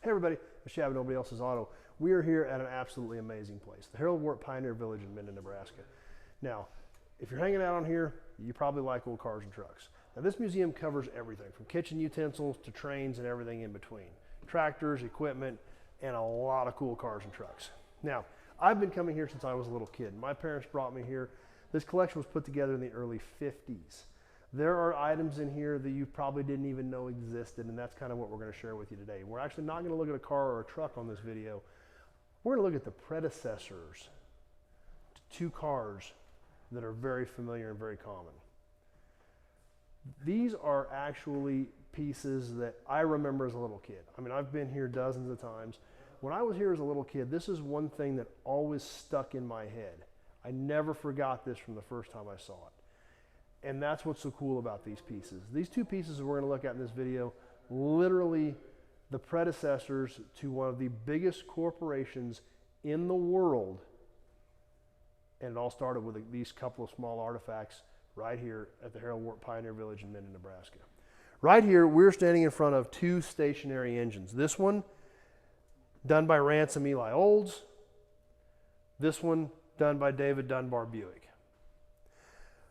Hey everybody, it's Shabby Nobody Else's Auto. We are here at an absolutely amazing place, the Harold Wart Pioneer Village in Minden, Nebraska. Now, if you're hanging out on here, you probably like old cars and trucks. Now this museum covers everything from kitchen utensils to trains and everything in between. Tractors, equipment, and a lot of cool cars and trucks. Now, I've been coming here since I was a little kid. My parents brought me here. This collection was put together in the early 50s. There are items in here that you probably didn't even know existed, and that's kind of what we're going to share with you today. We're actually not going to look at a car or a truck on this video. We're going to look at the predecessors to two cars that are very familiar and very common. These are actually pieces that I remember as a little kid. I mean, I've been here dozens of times. When I was here as a little kid, this is one thing that always stuck in my head. I never forgot this from the first time I saw it. And that's what's so cool about these pieces. These two pieces that we're going to look at in this video, literally the predecessors to one of the biggest corporations in the world. And it all started with these couple of small artifacts right here at the Harold Wart Pioneer Village in Minden, Nebraska. Right here, we're standing in front of two stationary engines. This one done by Ransom Eli Olds. This one done by David Dunbar Buick.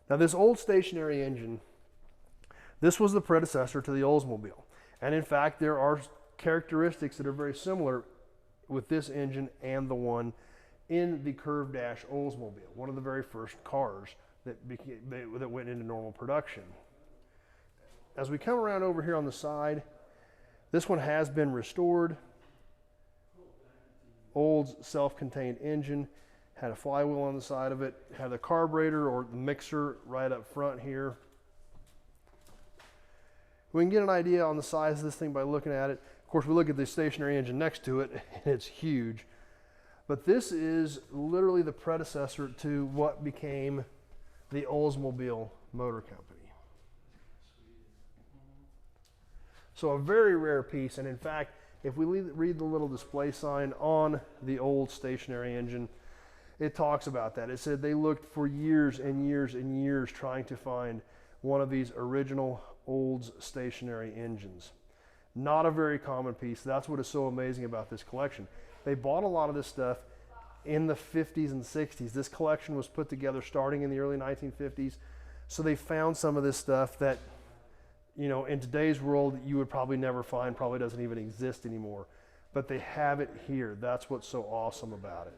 Now this old stationary engine, this was the predecessor to the Oldsmobile. And in fact, there are characteristics that are very similar with this engine and the one in the curved dash Oldsmobile, one of the very first cars that went into normal production. As we come around over here on the side, this one has been restored. Olds self-contained engine. Had a flywheel on the side of it, had a carburetor or mixer right up front here. We can get an idea on the size of this thing by looking at it. Of course, we look at the stationary engine next to it, and it's huge. But this is literally the predecessor to what became the Oldsmobile Motor Company. So a very rare piece, and in fact, if we read the little display sign on the old stationary engine, it talks about that. It said they looked for years and years and years trying to find one of these original Olds stationary engines. Not a very common piece. That's what is so amazing about this collection. They bought a lot of this stuff in the 50s and 60s. This collection was put together starting in the early 1950s. So they found some of this stuff that, you know, in today's world you would probably never find, probably doesn't even exist anymore. But they have it here. That's what's so awesome about it.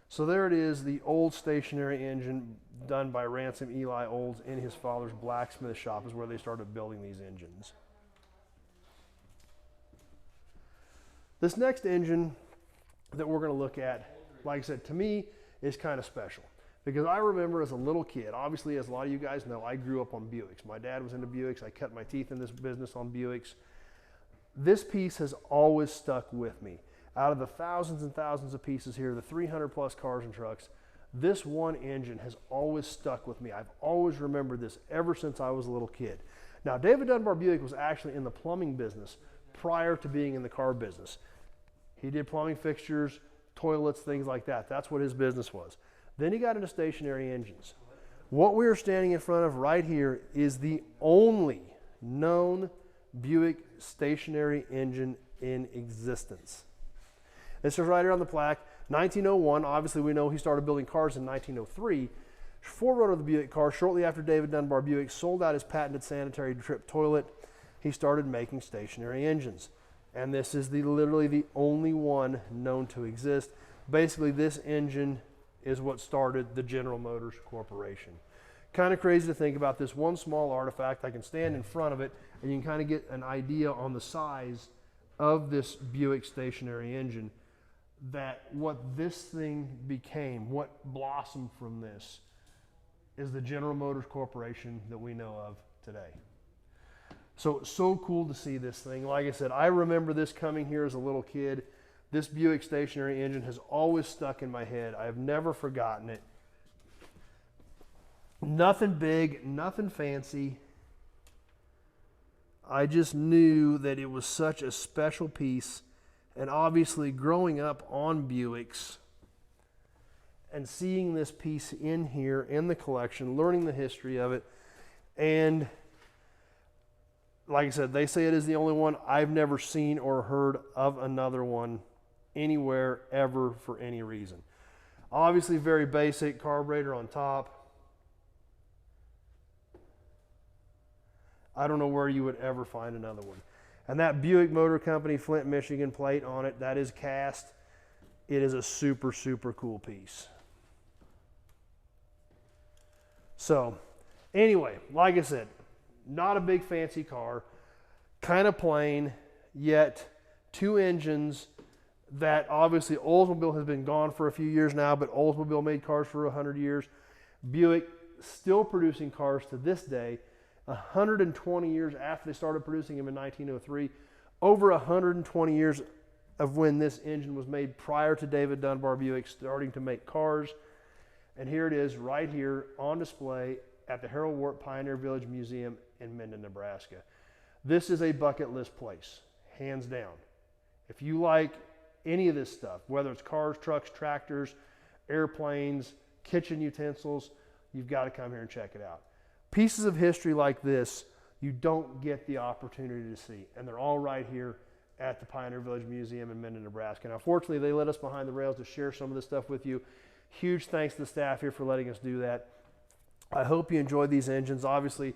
So there it is, the old stationary engine done by Ransom Eli Olds in his father's blacksmith shop is where they started building these engines. This next engine that we're going to look at, like I said, to me is kind of special. Because I remember as a little kid, obviously as a lot of you guys know, I grew up on Buicks. My dad was into Buicks. I cut my teeth in this business on Buicks. This piece has always stuck with me. Out of the thousands and thousands of pieces here, the 300 plus cars and trucks, this one engine has always stuck with me. I've always remembered this ever since I was a little kid. Now, David Dunbar Buick was actually in the plumbing business prior to being in the car business. He did plumbing fixtures, toilets, things like that. That's what his business was. Then he got into stationary engines. What we are standing in front of right here is the only known Buick stationary engine in existence. This is right here on the plaque, 1901. Obviously, we know he started building cars in 1903. Forerunner of the Buick car, shortly after David Dunbar Buick sold out his patented sanitary trip toilet, he started making stationary engines. And this is literally the only one known to exist. Basically, this engine is what started the General Motors Corporation. Kind of crazy to think about this one small artifact. I can stand in front of it, and you can kind of get an idea on the size of this Buick stationary engine. That what this thing became, what blossomed from this, is the General Motors Corporation that we know of today. So cool to see this thing. Like I said, I remember this coming here as a little kid. This Buick stationary engine has always stuck in my head. I have never forgotten it. Nothing big, nothing fancy. I just knew that it was such a special piece. And obviously growing up on Buicks and seeing this piece in here in the collection, learning the history of it, and like I said, they say it is the only one. I've never seen or heard of another one anywhere ever for any reason. Obviously very basic, carburetor on top. I don't know where you would ever find another one. And that Buick Motor Company Flint, Michigan plate on it, that is cast. It is a super, super cool piece. So anyway, like I said, not a big fancy car, kind of plain, yet two engines that obviously Oldsmobile has been gone for a few years now, but Oldsmobile made cars for 100 years. Buick still producing cars to this day, 120 years after they started producing them in 1903, over 120 years of when this engine was made prior to David Dunbar Buick starting to make cars. And here it is right here on display at the Harold Wart Pioneer Village Museum in Minden, Nebraska. This is a bucket list place, hands down. If you like any of this stuff, whether it's cars, trucks, tractors, airplanes, kitchen utensils, you've got to come here and check it out. Pieces of history like this, you don't get the opportunity to see, and they're all right here at the Pioneer Village Museum in Minden, Nebraska. Now, fortunately, they let us behind the rails to share some of this stuff with you. Huge thanks to the staff here for letting us do that. I hope you enjoyed these engines. Obviously,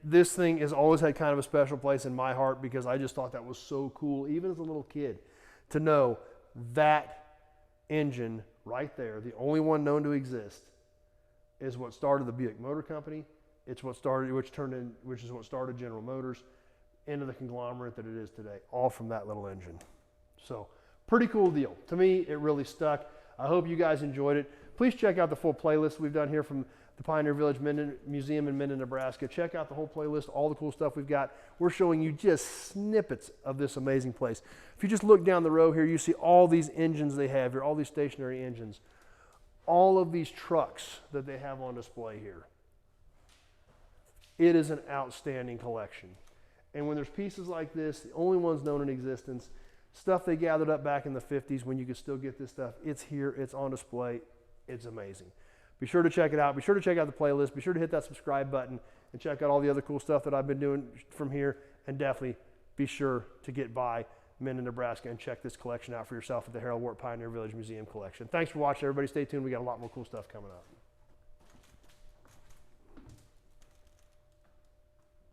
this thing has always had kind of a special place in my heart because I just thought that was so cool, even as a little kid, to know that engine right there, the only one known to exist, is what started the Buick Motor Company. It's what started, which is what started General Motors into the conglomerate that it is today, all from that little engine. So, pretty cool deal. To me, it really stuck. I hope you guys enjoyed it. Please check out the full playlist we've done here from the Pioneer Village Museum in Minden, Nebraska. Check out the whole playlist, all the cool stuff we've got. We're showing you just snippets of this amazing place. If you just look down the row here, you see all these engines they have here, all these stationary engines, all of these trucks that they have on display here. It is an outstanding collection. And when there's pieces like this, the only ones known in existence, stuff they gathered up back in the 50s when you could still get this stuff, it's here, it's on display, it's amazing. Be sure to check it out. Be sure to check out the playlist. Be sure to hit that subscribe button and check out all the other cool stuff that I've been doing from here. And definitely be sure to get by Minden, Nebraska and check this collection out for yourself at the Harold Wart Pioneer Village Museum collection. Thanks for watching, everybody. Stay tuned. We got a lot more cool stuff coming up.